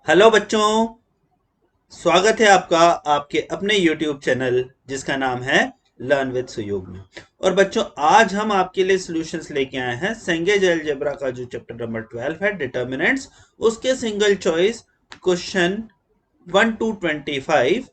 Hello बच्चों, स्वागत है आपका आपके अपने YouTube चैनल जिसका नाम है लर्न विद सुयोग में। और बच्चों, आज हम आपके लिए सॉल्यूशंस लेके आए हैं सेंगेज अलजेब्रा का जो चैप्टर नंबर 12 है डिटर्मिनेंट्स, उसके सिंगल चॉइस क्वेश्चन 1 to 25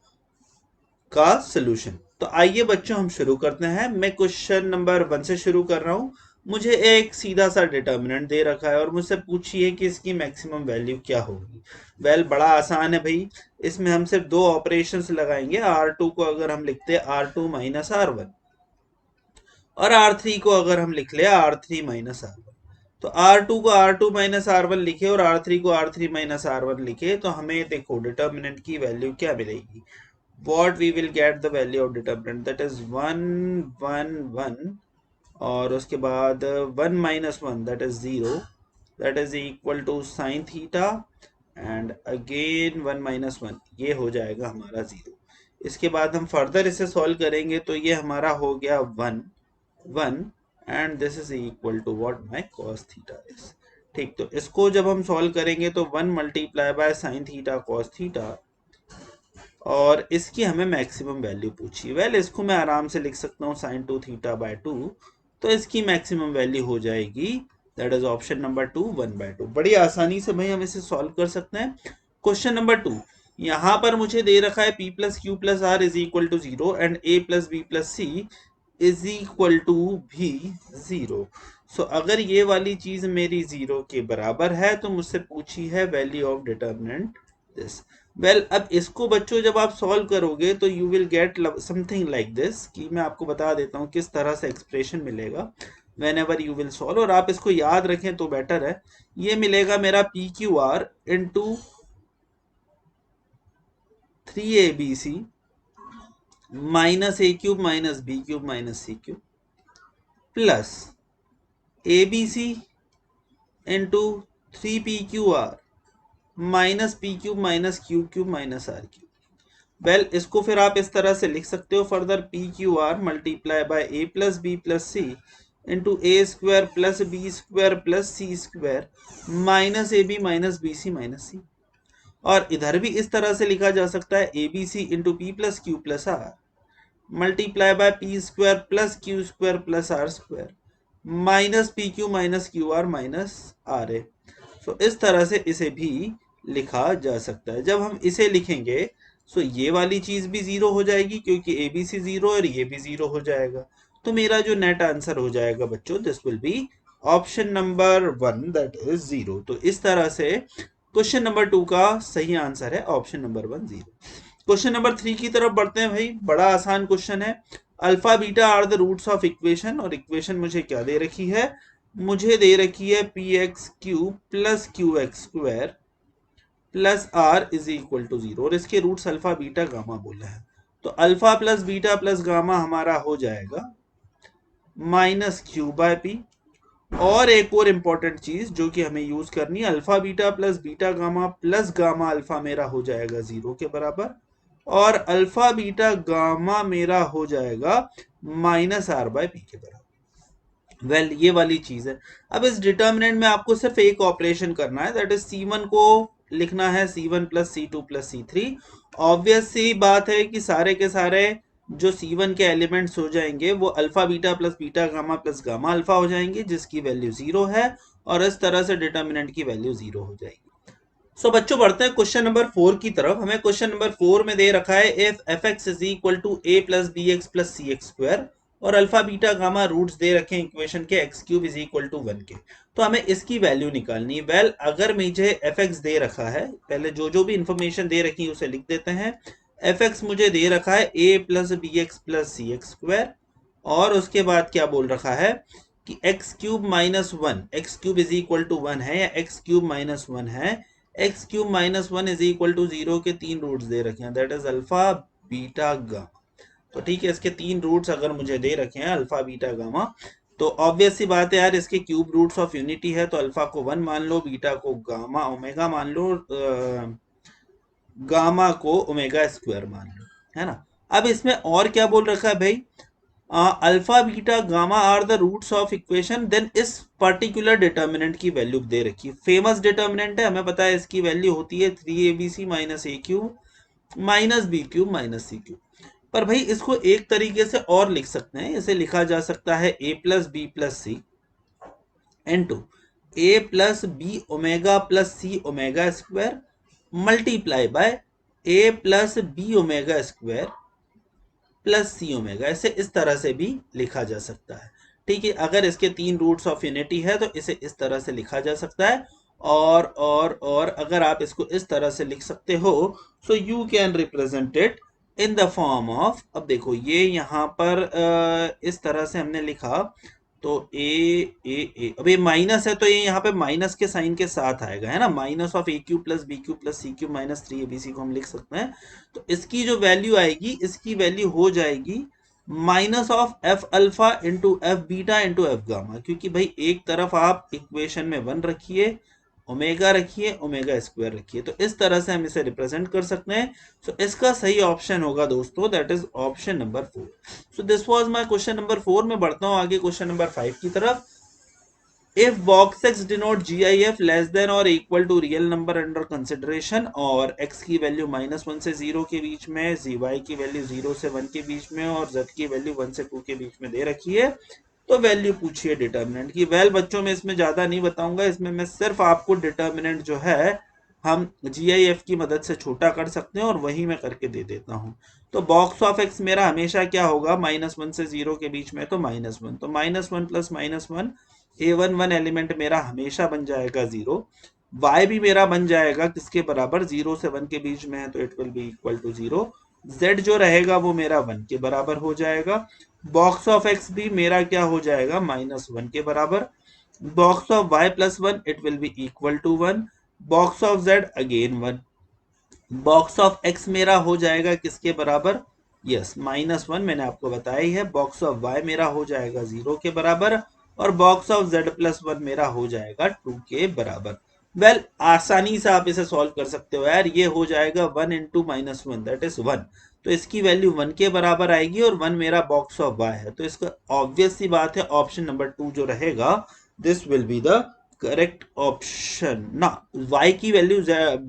का सॉल्यूशन। तो आइए बच्चों हम शुरू करते हैं। मैं क्वेश्चन नंबर 1 से शुरू कर रहा हूं। मुझे एक सीधा सा डिटर्मिनेंट दे रखा है और मुझसे पूछिए कि इसकी मैक्सिमम वैल्यू क्या होगी। वेल, बड़ा आसान है भाई। इसमें हम सिर्फ दो ऑपरेशंस लगाएंगे। R2 को अगर हम लिखते हैं R2 माइनस R1, और R3 को अगर हम लिख ले R3 माइनस R1, तो R2 को R2 माइनस R1 लिखे और R3 को R3 माइनस R1 लिखे, तो हमें देखो डिटर्मिनेंट की वैल्यू क्या मिलेगी। what we will get the value of determinant, that is 1 1 1, और उसके बाद 1 minus 1, that is 0, that is equal to sin theta, and again 1 minus 1, ये हो जाएगा हमारा 0। इसके बाद हम फर्दर इसे सॉल्व करेंगे तो ये हमारा हो गया 1 1, and this is equal to what my cos theta is. ठीक, तो इसको जब हम सॉल्व करेंगे तो 1 multiply by sine theta cos theta, और इसकी हमें मैक्सिमम वैल्यू पूछी। वेल, इसको मैं आराम से लिख सकता हूँ साइन 2 थीटा बाय 2, तो इसकी मैक्सिमम वैल्यू हो जाएगी, दैट इज ऑप्शन नंबर 2, 1/2। बड़ी आसानी से भाई हम इसे सॉल्व कर सकते हैं। क्वेश्चन नंबर 2, यहाँ पर मुझे दे रखा है p plus Q plus are is equal to 0 and a plus B plus C is equal to भी 0। सो अगर ये वाली चीज मेरी 0 के बराबर है तो मुझसे पूछी है value of determinant this. Well, अब इसको बच्चों जब आप सॉल्व करोगे तो you will get something like this, कि मैं आपको बता देता हूँ किस तरह से एक्सप्रेशन मिलेगा when ever you will solve, और आप इसको याद रखें तो बेटर है। ये मिलेगा मेरा P Q R into 3abc minus A cube minus B cube minus C cube plus abc into 3pqr minus P cube minus Q cube minus R cube. Well, इसको फिर आप इस तरह से लिख सकते हो further P Q R multiply by A plus B plus C into A square plus B square plus C square minus A B minus B C minus C. और इधर भी इस तरह से लिखा जा सकता है A B C into P plus Q plus R multiply by P square plus Q square plus R square minus P Q minus Q R minus R A. So इस तरह से इसे भी लिखा जा सकता है। जब हम इसे लिखेंगे सो ये वाली चीज भी 0 हो जाएगी क्योंकि ए बी सी 0 और ये भी 0 हो जाएगा। तो मेरा जो नेट आंसर हो जाएगा बच्चों, this will be option number 1, that is 0। तो इस तरह से क्वेश्चन नंबर 2 का सही आंसर है ऑप्शन नंबर 1, 0। क्वेश्चन नंबर 3 की तरफ बढ़ते हैं भाई। बड़ा आसान क्वेश्चन है। Alpha beta are the roots of equation, और इक्वेशन मुझे क्या दे रखी है, मुझे दे रखी है P X cube plus Q X square plus are is equal to 0, और इसके रूट्स अल्फा बीटा गामा बोले हैं। तो alpha plus beta plus gamma हमारा हो जाएगा माइनस क्यू बाय पी। और एक और इंपॉर्टेंट चीज जो कि हमें यूज करनी है, alpha beta plus beta gamma plus gamma alpha मेरा हो जाएगा 0 के बराबर, और अल्फा बीटा गामा मेरा हो जाएगा माइनस आर बाय पी के बराबर। वेल, ये वाली चीज है। अब इस डिटर्मिनेंट में आपको सिर्फ एक ऑपरेशन करना है, दैट इज C1 को लिखना है C1 plus C2 plus C3। Obvious सी बात है कि सारे के सारे जो C1 के एलिमेंट्स हो जाएंगे वो alpha beta plus gamma alpha हो जाएंगे, जिसकी वैल्यू 0 है, और इस तरह से डिटर्मिनेंट की वैल्यू 0 हो जाएगी। सो बच्चों, बढ़ते हैं क्वेश्चन नंबर 4 की तरफ। हमें क्वेश्चन नंबर 4 में दे रखा है if F X is equal to A plus B X plus C X square, और अल्फा बीटा गामा रूट्स दे रखे हैं इक्वेशन के X cube is equal to 1 के। तो हमें इसकी वैल्यू निकालनी है। वेल, अगर मुझे एफ एक्स दे रखा है, पहले जो जो भी इंफॉर्मेशन दे रखी है उसे लिख देते हैं। एफ एक्स मुझे दे रखा है A plus B X plus C X square, और उसके बाद क्या बोल रखा है कि X cube minus 1, X cube is equal to 1 है या एक्स क्यूब माइनस 1 है। X cube minus 1 is equal to 0 के 3 रूट्स दे रखे हैं, that is alpha beta gamma. तो ठीक है, इसके 3 रूट्स अगर मुझे दे रखे हैं अल्फा बीटा गामा, तो ऑब्वियस सी बात है यार, इसके क्यूब रूट्स ऑफ यूनिटी है, तो अल्फा को 1 मान लो, बीटा को गामा ओमेगा मान लो, गामा को ओमेगा स्क्वायर मान लो, है ना। अब इसमें और क्या बोल रखा है भाई, alpha beta gamma are the roots of equation, then इस पर्टिकुलर डिटर्मिनेंट की वैल्यू दे रखी है। फेमस डिटर्मिनेंट है, हमें पता है इसकी वैल्यू होती है 3abc minus A cube minus B cube minus C cube. पर भाई इसको एक तरीके से और लिख सकते हैं, इसे लिखा जा सकता है a plus B plus C into A plus B omega plus C omega square multiply by A plus B omega square plus C omega. इसे इस तरह से भी लिखा जा सकता है। ठीक है, अगर इसके तीन रूट्स ऑफ यूनिटी है तो इसे इस तरह से लिखा जा सकता है। और अगर आप इसको इस तरह से लिख सकते हो, so you can represent it in the form of, अब देखो ये यहाँ पर इस तरह से हमने लिखा, तो ए अब ये माइनस है तो ये यहाँ पे माइनस के साइन के साथ आएगा, है ना, minus of A cube plus B cube plus C cube minus 3abc को हम लिख सकते हैं। तो इसकी जो वैल्यू आएगी, इसकी वैल्यू हो जाएगी minus of F alpha into F beta into F gamma, क्योंकि भाई एक तरफ आप इक्वेशन में 1 रखिए, ओमेगा रखिए, ओमेगा स्क्वायर रखिए, तो इस तरह से हम इसे रिप्रेजेंट कर सकते हैं। सो इसका सही ऑप्शन होगा दोस्तों, that is option number 4। So this was my question number 4। मैं बढ़ता हूं आगे क्वेश्चन नंबर 5 की तरफ। If box x denote GIF less than or equal to real number under consideration और x की वैल्यू -1 से 0 के बीच में, y की वैल्यू 0 से 1 के बीच में और z की वैल्यू 1 से 2 के बीच में दे रखी है, तो वैल्यू पूछिए डिटर्मिनेंट की। वेल बच्चों में इसमें ज्यादा नहीं बताऊंगा, इसमें मैं सिर्फ आपको डिटर्मिनेंट जो है हम GIF की मदद से छोटा कर सकते हैं और वही मैं करके दे देता हूं। तो बॉक्स ऑफ x मेरा हमेशा क्या होगा, -1 से 0 के बीच में, तो -1, तो -1 प्लस -1 a1 एलिमेंट मेरा हमेशा बन जाएगा 0। y भी मेरा बन जाएगा किसके बराबर, 0 से 1 के बीच में है तो it will be equal to 0। z जो रहेगा वो मेरा 1 के बराबर हो जाएगा। बॉक्स ऑफ x भी मेरा क्या हो जाएगा, -1 के बराबर। Box of y plus 1 it will be equal to 1। Box of z again 1। Box of x मेरा हो जाएगा किसके बराबर, यस -1, मैंने आपको बताया ही है। बॉक्स ऑफ y मेरा हो जाएगा 0 के बराबर और बॉक्स ऑफ z प्लस 1 मेरा हो जाएगा 2 के बराबर। वेल आसानी से आप इसे सॉल्व कर सकते हो यार, ये हो जाएगा 1 इंटू -1 दैट इज 1, तो इसकी वैल्यू 1 के बराबर आएगी और 1 मेरा बॉक्स ऑफ y है, तो इसका ऑब्वियस सी बात है ऑप्शन नंबर 2 जो रहेगा, this will be the correct option ना। y की वैल्यू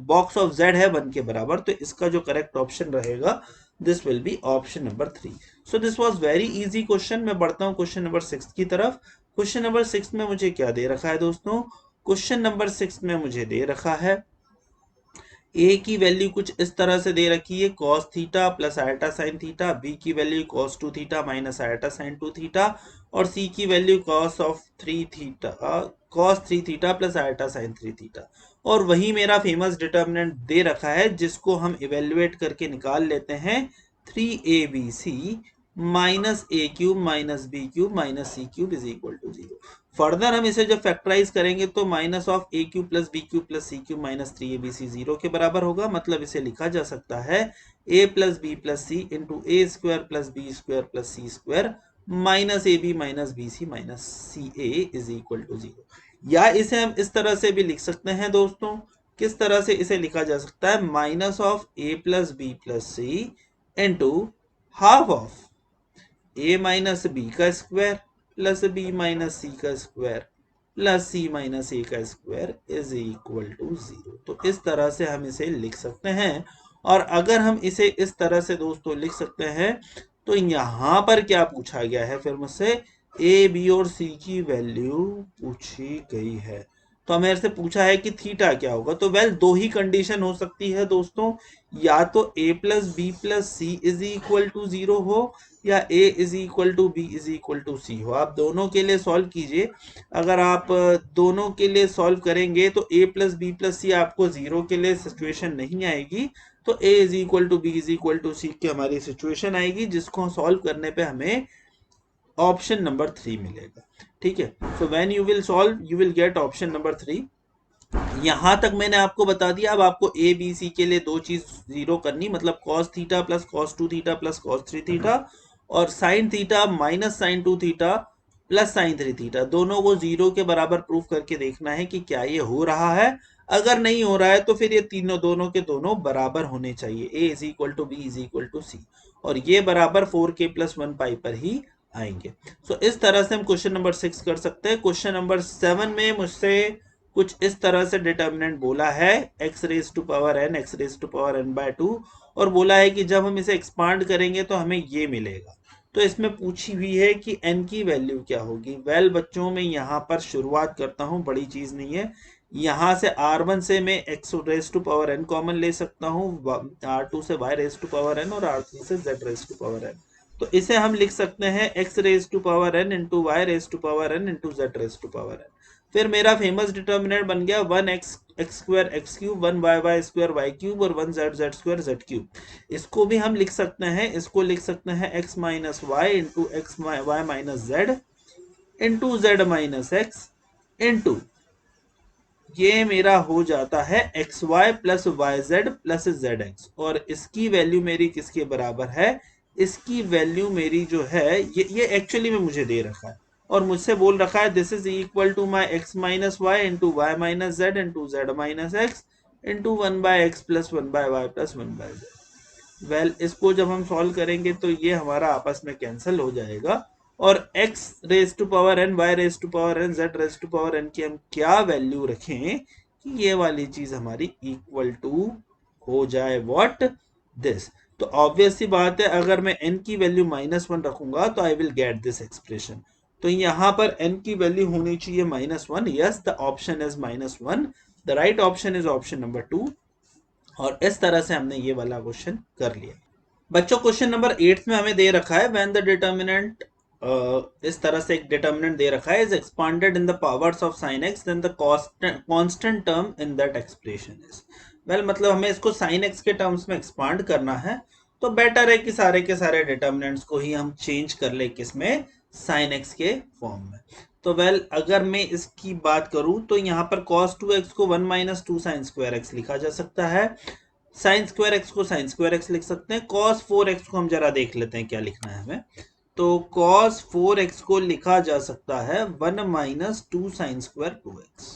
बॉक्स ऑफ z है 1 के बराबर, तो इसका जो करेक्ट ऑप्शन रहेगा this will be option number 3। So this was very easy question. मैं बढ़ता हूं क्वेश्चन नंबर 6 की तरफ। क्वेश्चन नंबर 6 में मुझे क्या दे रखा है दोस्तों, क्वेश्चन नंबर 6 में मुझे दे रखा है a की वैल्यू कुछ इस तरह से दे रखी है, cos theta plus iota sine theta, b की value cos 2 theta minus iota sine 2 theta और c की value cos of 3 theta cos 3 theta plus iota sine 3 theta. और वही मेरा फेमस डिटर्मिनेंट दे रखा है जिसको हम इवेल्युएट करके निकाल लेते हैं 3abc minus A cube minus B cube minus C cube is equal to 0। Further हम इसे जब फैक्टराइज करेंगे तो minus of A cube plus B cube plus C cube minus 3abc 0 के बराबर होगा। मतलब इसे लिखा जा सकता है a plus B plus C into A square plus B square plus C square minus A B minus B C minus C A is equal to 0। या इसे हम इस तरह से भी लिख सकते हैं दोस्तों, किस तरह से इसे लिखा जा सकता है, minus of A plus B plus C into half of a minus B का square plus B minus C का square plus C minus A का स्क्वायर इज इक्वल टू 0। तो इस तरह से हम इसे लिख सकते हैं। और अगर हम इसे इस तरह से दोस्तों लिख सकते हैं, तो यहां पर क्या पूछा गया है फिर मुझसे, ए बी और सी की वैल्यू पूछी गई है। तो हमें से पूछा है कि थीटा क्या होगा, तो वेल दो ही कंडीशन हो सकती है दोस्तों, या तो a plus B plus C is equal to 0 हो या a is equal to B is equal to C हो। आप दोनों के लिए सॉल्व कीजिए। अगर आप दोनों के लिए सॉल्व करेंगे तो a plus B plus c आपको 0 के लिए सिचुएशन नहीं आएगी, तो a is equal to B is equal to c की हमारी सिचुएशन आएगी, जिसको सॉल्व करने पे हमें ऑप्शन नंबर 3 मिलेगा। ठीक है, so when you will solve you will gate option number 3। यहां तक मैंने आपको बता दिया। अब आपको ए बी सी के लिए दो चीज जीरो करनी, मतलब cos theta plus cos 2 theta plus cos 3 theta और sin theta minus sin 2 theta plus sin 3 theta, दोनों को 0 के बराबर प्रूफ करके देखना है कि क्या ये हो रहा है। अगर नहीं हो रहा है तो फिर ये तीनों दोनों के दोनों बराबर होने चाहिए, a is equal to B is equal to c, और ये बराबर 4k प्लस 1 पाई पर ही आएंगे। सो इस तरह से हम क्वेश्चन नंबर 6 कर सकते हैं। क्वेश्चन नंबर 7 में मुझसे कुछ इस तरह से डिटर्मिनेंट बोला है x raise to power n, x raise to power n by 2, और बोला है कि जब हम इसे एक्सपांड करेंगे तो हमें ये मिलेगा। तो इसमें पूछी हुई है कि n की वैल्यू क्या होगी। वेल बच्चों, मैं यहाँ पर शुरुआत करता हूँ, बड़ी चीज नहीं है। यहाँ से r1 से मैं x raise to power n common ले सकता हूँ, r2 से y raise to power n और r3 से z raise to power n। तो इसे हम लिख सकते हैं x raise to power n into Y raise to power n into Z raise to power n। फिर मेरा फेमस डिटर्मिनेंट बन गया 1x X square X cube, 1y Y square Y cube और 1z Z square Z cube. इसको भी हम लिख सकते हैं, इसको लिख सकते हैं x minus Y into X Y minus Z into Z minus X into ये मेरा हो जाता है X Y plus Y Z plus Z X, और इसकी वैल्यू मेरी किसके बराबर है, इसकी वैल्यू मेरी जो है ये एक्चुअली में मुझे दे रखा है और मुझसे बोल रखा है this is equal to my X minus Y into Y minus Z into Z minus X into 1 by X plus 1 by Y plus 1 by Z. Well इसको जब हम सॉल्व करेंगे तो ये हमारा आपस में कैंसिल हो जाएगा, और x raise to power n, y raise to power n, z raise to power n की हम क्या वैल्यू रखें कि ये वाली चीज हमारी इक्वल टू हो जाए व्हाट दिस। तो ऑब्वियस सी बात है, अगर मैं n की वैल्यू -1 रखूंगा तो I will get this expression. तो यहाँ पर n की वैल्यू होनी चाहिए -1। Yes, the option is -1। The right option is option number 2। और इस तरह से हमने ये वाला क्वेश्चन कर लिया। बच्चों क्वेश्चन नंबर 8 में हमें दे रखा है व्हेन द डिटर्मिनेंट, इस तरह से एक डिटर्मिनेंट दे रखा है is expanded in the powers of sin x then the constant term in that expression is. Well मतलब हमें इसको sin x के टर्म्स में एक्सपांड करना है, तो बेटर है कि सारे के सारे डिटर्मिनेंट्स को ही हम चेंज कर ले किसमें, sin x के फॉर्म में। तो वेल अगर मैं इसकी बात करूं तो यहाँ पर cos 2x को 1 माइनस 2 साइन स्क्वायर एक्स लिखा जा सकता है, साइन स्क्वायर एक्स को साइन स्क्वायर एक्स लिख सकते हैं। cos 4x को हम जरा देख लेते हैं क्या लिखना है हमें। तो cos 4x को लिखा जा सकता है 1 minus 2 sine square 2x।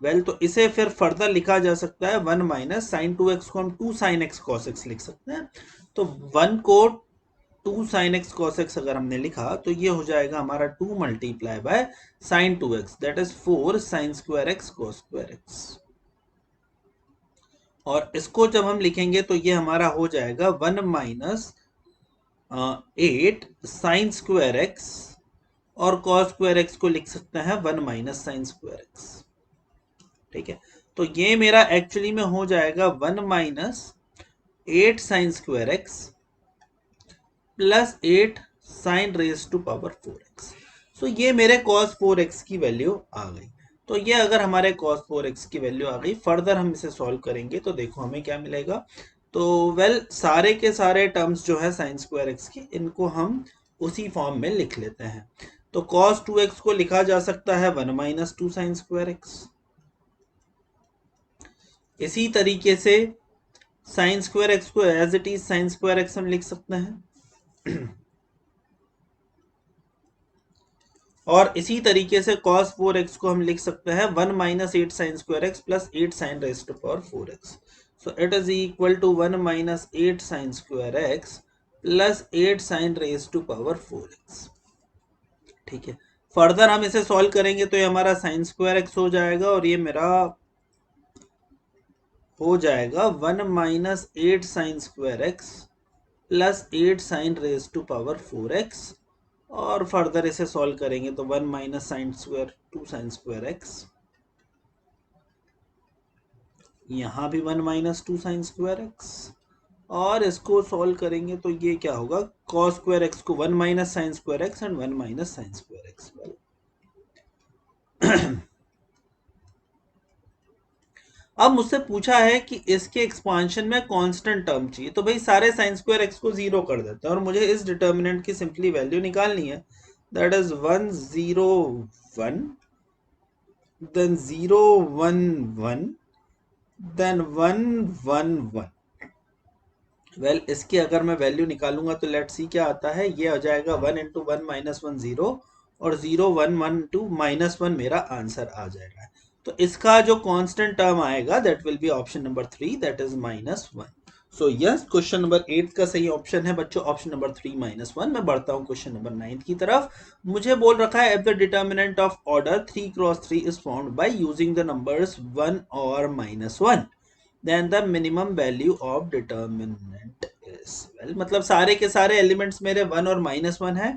Well तो इसे फिर फर्दर लिखा जा सकता है 1 माइनस साइन 2x को हम 2 साइन x cos x लिख सकते हैं। तो 1 को 2 साइन x cos x अगर हमने लिखा तो ये हो जाएगा हमारा 2 multiply by sign 2x that is 4 sine square x cos square x। और इसको जब हम लिखेंगे तो ये हमारा हो जाएगा 1 माइनस 8 साइन स्क्वायर एक्स, और cos स्क्वायर एक्स को लिख सकते हैं 1 माइनस साइन स्क्वायर एक्स। ठीक है, तो ये मेरा एक्चुअली में हो जाएगा 1 minus 8 sine square X plus 8 sine raise to power 4x। So ये मेरे cos 4x की वैल्यू आ गई। तो ये अगर हमारे cos 4x की वैल्यू आ गई, फर्दर हम इसे सॉल्व करेंगे तो देखो हमें क्या मिलेगा। तो वेल सारे के सारे टर्म्स जो है साइन स्क्वायर एक्स की, इनको हम उसी फॉर्म में लिख लेते हैं। तो cos 2x को लिखा जा सकता है 1 माइनस 2 साइन स्क्वायर एक्स। इसी तरीके से साइन स्क्वायर एक्स को as it is sine square X हम लिख सकते हैं। और इसी तरीके से cos 4x को हम लिख सकते हैं 1 minus 8 sine square X plus 8 sine raise to power 4x। So it is equal to 1 minus 8 sine square X plus 8 sine raise to power 4x। ठीक है, फर्दर हम इसे सॉल्व करेंगे तो ये हमारा साइन स्क्वायर एक्स हो जाएगा, और ये मेरा हो जाएगा 1 minus 8 sine square X plus 8 sine raise to power 4x। और फर्दर इसे सॉल्व करेंगे तो 1 minus sine square 2 sine square X, यहाँ भी 1 माइनस 2 साइन स्क्वायर एक्स, और इसको सॉल्व करेंगे तो ये क्या होगा, cos स्क्वायर एक्स को 1 minus sine square x and 1 minus sine square x. अब मुझसे पूछा है कि इसके एक्सपांशन में कांस्टेंट टर्म चाहिए, तो भाई सारे साइन स्क्वायर एक्स को 0 कर देते हैं और मुझे इस डिटर्मिनेंट की सिंपली वैल्यू निकालनी है, that is 1 0 1 then 0 1 1 then 1 1 1। Well इसकी अगर मैं वैल्यू निकालूंगा तो लेट्स सी क्या आता है। ये आ जाएगा 1 इंटू 1 माइनस 1 0 और 0 1 1 टू माइनस 1 मेरा आंसर आ जाएगा। तो इसका जो कांस्टेंट टर्म आएगा that will be option number 3 that is -1। So yes, question number 8 का सही ऑप्शन है बच्चों ऑप्शन नंबर 3 -1। मैं बढ़ता हूं क्वेश्चन नंबर 9 की तरफ। मुझे बोल रखा है, if the determinant of order 3 × 3 is found by using the numbers 1 or -1, then the minimum value of determinant is, well, मतलब सारे के सारे एलिमेंट्स मेरे 1 और -1 है।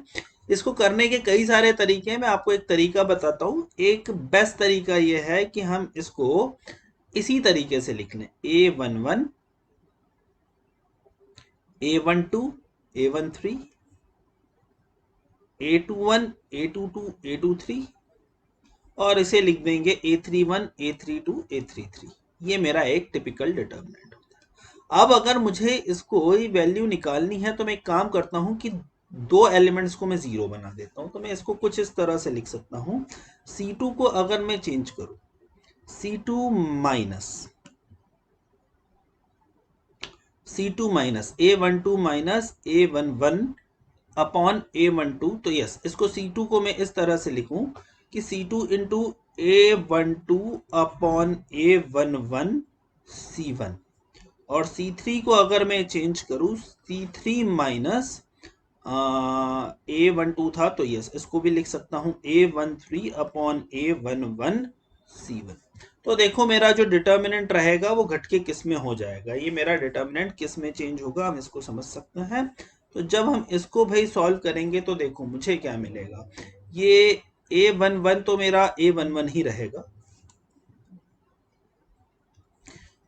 इसको करने के कई सारे तरीके हैं, मैं आपको एक तरीका बताता हूँ। एक बेस्ट तरीका ये है कि हम इसको इसी तरीके से लिख लें, A11, A12, A13, A21, A22, A23 और इसे लिख देंगे A31, A32, A33। ये मेरा एक टिपिकल डिटर्मिनेंट होता है। अब अगर मुझे इसको वैल्यू निकालनी है तो मैं एक काम करता हूं कि दो एलिमेंट्स को मैं जीरो बना देता हूं। तो मैं इसको कुछ इस तरह से लिख सकता हूं, C2 को अगर मैं चेंज करूं, C2 minus A12 minus A11 upon A12, तो यस, इसको C2 को मैं इस तरह से लिखूं कि C2 into A12 upon A11 C1, और C3 को अगर मैं चेंज करूं, C3 माइनस A12 था, तो यस, इसको भी लिख सकता हूं A13 अपॉन A11 C1। तो देखो मेरा जो डिटर्मिनेंट रहेगा वो घट के किस में हो जाएगा, ये मेरा डिटर्मिनेंट किस में चेंज होगा, हम इसको समझ सकते हैं। तो जब हम इसको भाई सॉल्व करेंगे तो देखो मुझे क्या मिलेगा, ये A11 तो मेरा A11 ही रहेगा,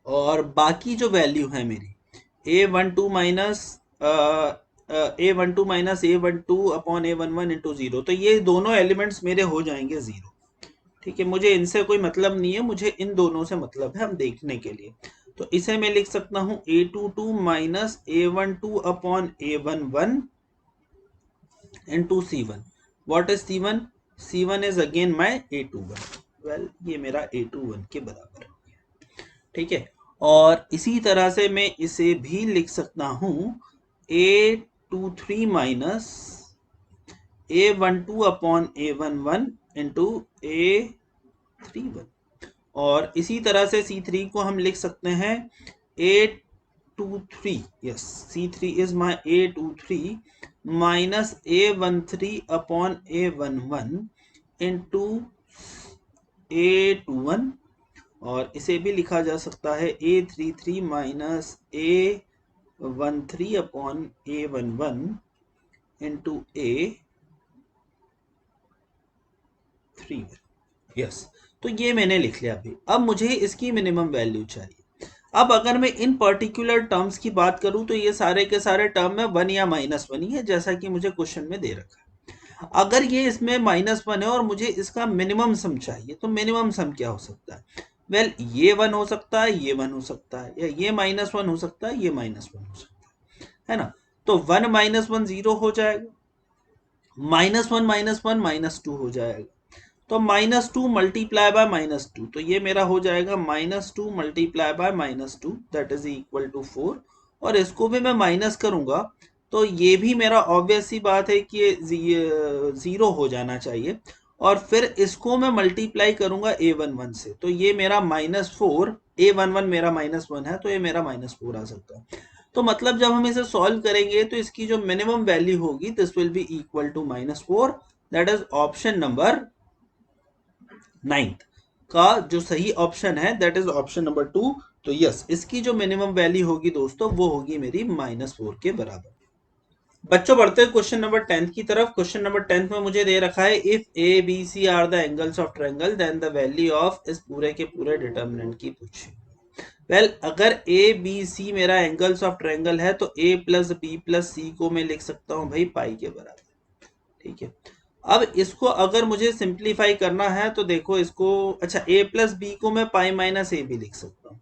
और बाकी जो वैल्यू है मेरी A12 minus A12 minus A12 upon A11 into 0, तो ये दोनों एलिमेंट्स मेरे हो जाएंगे 0। ठीक है, मुझे इनसे कोई मतलब नहीं है, मुझे इन दोनों से मतलब है, हम देखने के लिए। तो इसे मैं लिख सकता हूं A22 minus A12 upon A11 into C1। What is C1? C1 is again my A21। Well, ये मेरा A21 के बराबर है। ठीक है, और इसी तरह से मैं इसे भी लिख सकता हूं A23 minus A12 upon A11 into A31, और इसी तरह से C3 को हम लिख सकते हैं A23, yes, C3 is my A23 minus A13 upon A11 into A21, और इसे भी लिखा जा सकता है A33 minus A13 upon A11 into A31। Yes, तो ये मैंने लिख लिया अभी। अब मुझे इसकी मिनिमम वैल्यू चाहिए। अब अगर मैं इन पर्टिकुलर टर्म्स की बात करूं तो ये सारे के सारे टर्म में 1 या -1 ही है, जैसा कि मुझे क्वेश्चन में दे रखा है। अगर ये इसमें -1 है और मुझे इसका मिनिमम सम चाहिए, तो मिनिमम सम क्या हो सकता है? वेल, ये 1 हो सकता है, ये 1 हो सकता है, या ये -1 हो सकता है, ये -1 हो सकता है ना। तो 1 -1 0 हो जाएगा, -1 -1 -2 हो जाएगा, तो -2 मल्टीप्लाई बाय -2, तो ये मेरा हो जाएगा -2 multiply by -2, that is equal to 4। और इसको भी मैं माइनस करूंगा तो ये भी मेरा ऑब्वियस सी बात है कि ये 0 हो जाना चाहिए, और फिर इसको मैं मल्टीप्लाई करूंगा A11 से, तो ये मेरा -4, A11 मेरा -1 है, तो ये मेरा -4 आ सकता है। तो मतलब जब हम इसे सॉल्व करेंगे तो इसकी जो मिनिमम वैल्यू होगी, this will be equal to -4, that is option number 9 का जो सही ऑप्शन है, दैट इज ऑप्शन नंबर 2। तो यस, इसकी जो मिनिमम वैल्यू होगी दोस्तों, वो होगी मेरी -4 के बराबर। बच्चों, बढ़ते हैं क्वेश्चन नंबर 10 की तरफ। क्वेश्चन नंबर 10 में मुझे दे रखा है, if A B C are the angles of triangle then the value of, इस पूरे के पूरे डिटर्मिनेंट की पूछी। वेल, अगर ए बी सी मेरा एंगल्स ऑफ ट्रायंगल है तो a प्लस बी प्लस सी को मैं लिख सकता हूं भाई पाई के बराबर। ठीक है, अब इसको अगर मुझे सिंप्लीफाई करना है तो देखो इसको, अच्छा, a प्लस बी को मैं पाई माइनस ए भी लिख सकता हूँ,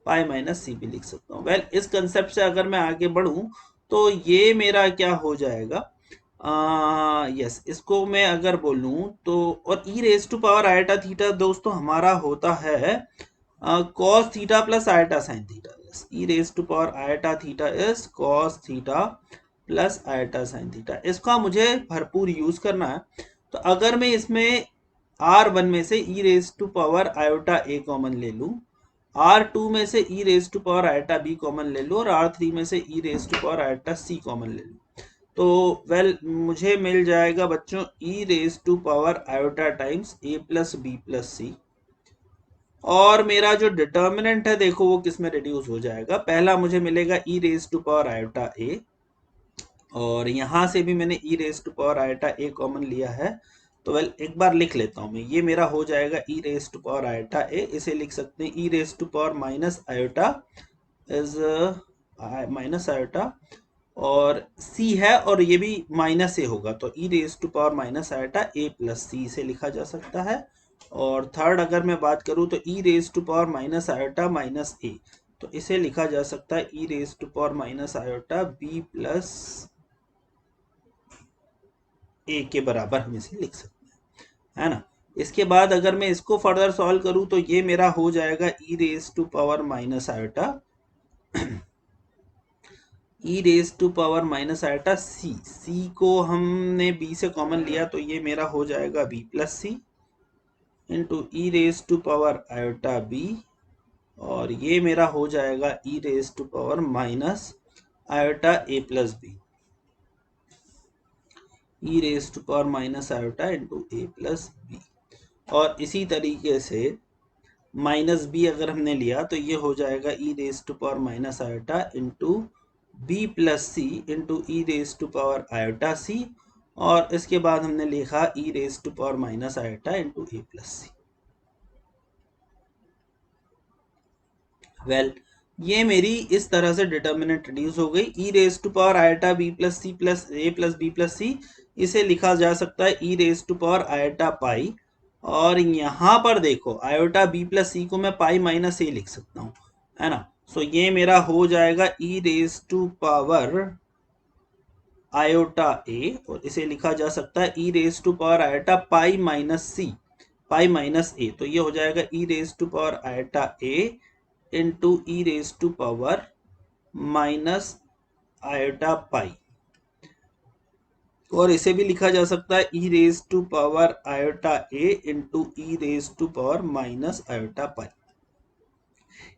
पाई माइनस सी भी लिख सकता हूँ। वेल, इस कंसेप्ट से अगर मैं आगे बढ़ूं तो ये मेरा क्या हो जाएगा, यस, इसको मैं अगर बोलूं तो, और e raise to power iota theta दोस्तों हमारा होता है cos theta plus iota sine theta. Yes, e raise to power iota theta is cos theta plus iota sine theta. इसका मुझे भरपूर यूज करना है। तो अगर मैं इसमें R1 में से e raise to power iota a common ले लूं, R2 में से e raise to power iota b common ले लो और R3 में से e raise to power iota c common ले लो। तो मुझे मिल जाएगा बच्चों e raise to power iota times a plus b plus c, और मेरा जो डिटर्मिनेंट है देखो वो किस में रिड्यूस हो जाएगा। पहला मुझे मिलेगा e raise to power iota a, और यहां से भी मैंने e raise to power iota a common लिया है। तो एक बार लिख लेता हूं मैं, ये मेरा हो जाएगा e raise to power iota a, इसे लिख सकते हैं e raise to power minus iota is minus iota, और c है और ये भी माइनस ए होगा, तो e raise to power minus iota a plus c इसे लिखा जा सकता है। और थर्ड अगर मैं बात करूं तो e raise to power minus iota minus a, तो इसे लिखा जा सकता है e raise to power minus iota b plus a के बराबर हम इसे लिख सकते हैं, है ना। इसके बाद अगर मैं इसको फर्दर सॉल्व करूं तो ये मेरा हो जाएगा e raise to power minus iota e raise to power minus iota c को हमने b से कॉमन लिया तो ये मेरा हो जाएगा b plus C into E raise to power iota b, और ये मेरा हो जाएगा e raise to power minus iota a plus b, E raise to power minus iota into a plus b। और इसी तरीके से माइनस बी अगर हमने लिया तो ये हो जाएगा e raise to power minus iota into b plus C into E raise to power iota c, और इसके बाद हमने लिखा e raise to power minus iota into A plus c. ये मेरी इस तरह से डिटर्मिनेंट रिड्यूस हो गई। E raise to power iota b plus c plus a plus B plus c, इसे लिखा जा सकता है e raise to power iota pi, और यहां पर देखो आयोटा बी प्लस सी को मैं पाई माइनस ए लिख सकता हूं, है ना। सो ये मेरा हो जाएगा e raise to power iota a, और इसे लिखा जा सकता है e raise to power iota pi minus c pi minus a, तो ये हो जाएगा e raise to power iota a into E raise to power minus iota pi, और इसे भी लिखा जा सकता है e raise to power iota a into E raise to power minus iota pi.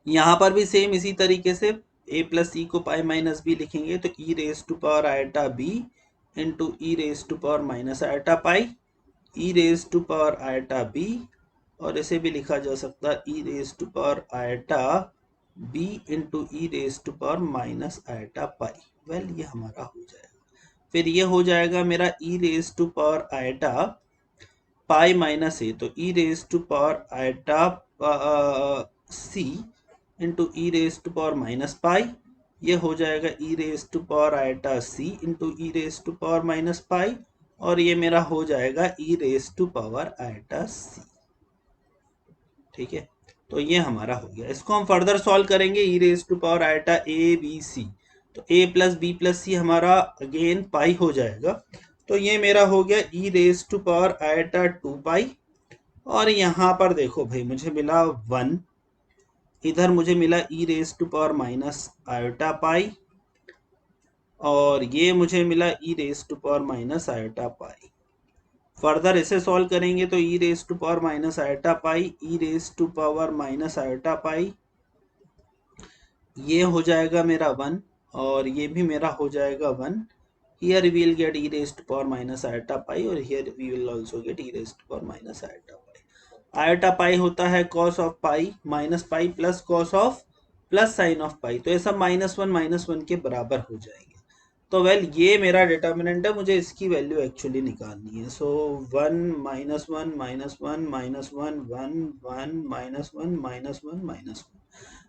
यहां पर भी सेम इसी तरीके से a प्लस सी को पाई माइनस बी लिखेंगे तो e raise to power iota b into E raise to power minus iota pi, e raise to power iota b, और इसे भी लिखा जा सकता है e raise to power iota b into E raise to power minus iota pi. ये हमारा हो जाएगा। फिर ये हो जाएगा मेरा e raise to power iota pi minus a, तो e raise to power iota c into E raise to power minus pi, ये हो जाएगा e raise to power iota c into E raise to power minus pi, और ये मेरा हो जाएगा e raise to power iota c. ठीक है, तो ये हमारा हो गया। इसको हम फर्दर सॉल्व करेंगे e raise to power iota a B c, तो a plus B plus c हमारा अगेन पाई हो जाएगा, तो ये मेरा हो गया ई रेज टू पावर आयोटा 2 पाई, और यहाँ पर देखो भाई मुझे मिला 1, इधर मुझे मिला e raise to power minus iota pi, और ये मुझे मिला e raise to power minus iota pi. Further इसे सॉल्व करेंगे तो e raise to power minus iota pi, e raise to power minus iota pi, ये हो जाएगा मेरा 1, और ये भी मेरा हो जाएगा 1। Here we will get e raised to power minus iota pi, और here we will also get e raised to power minus iota pi. Iota pi होता है cos of pi minus pi plus cos of plus sin of pi, तो ये सब -1 के बराबर हो जाएंगे। तो ये मेरा डिटर्मिनेंट है, मुझे इसकी वैल्यू एक्चुअली निकालनी है। सो 1 -1 -1 -1 -1 1 -1 -1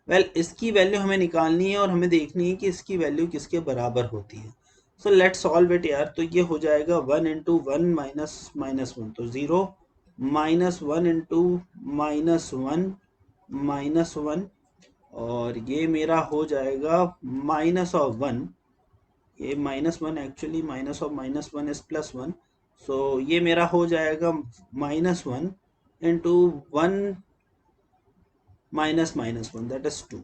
-1, इसकी वैल्यू हमें निकालनी है और हमें देखनी है कि इसकी वैल्यू किसके बराबर होती है। सो लेट्स सॉल्व इट यार। तो ये हो जाएगा 1 इंटू 1 माइनस माइनस 1 तो 0, -1 इंटू -1 -1, और ये मेरा हो जाएगा माइनस ऑफ 1, ये -1 एक्चुअली माइनस ऑफ -1 इज +1, सो ये मेरा हो जाएगा -1 इंटू 1 माइनस -1 दैट इज 2,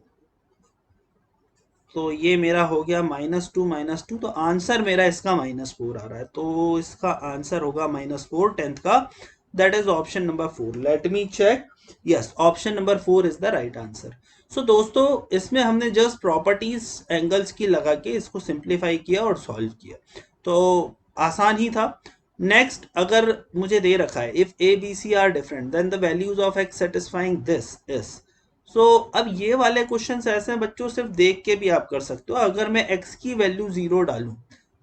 तो ये मेरा हो गया -2 तो आंसर मेरा इसका -4 आ रहा है, तो इसका आंसर होगा -4 10th का, that is option number 4। Let me check yes, option number 4 is the right answer. So दोस्तों, इसमें हमने जस्ट प्रॉपर्टीज एंगल्स की लगा के इसको सिंप्लीफाई किया और सॉल्व किया, तो आसान ही था। नेक्स्ट, अगर मुझे दे रखा है if A B C are different then the values of x satisfying this is. So अब ये वाले क्वेश्चंस ऐसे हैं बच्चों, सिर्फ देख के भी आप कर सकते हो। अगर मैं x की वैल्यू 0 डालूं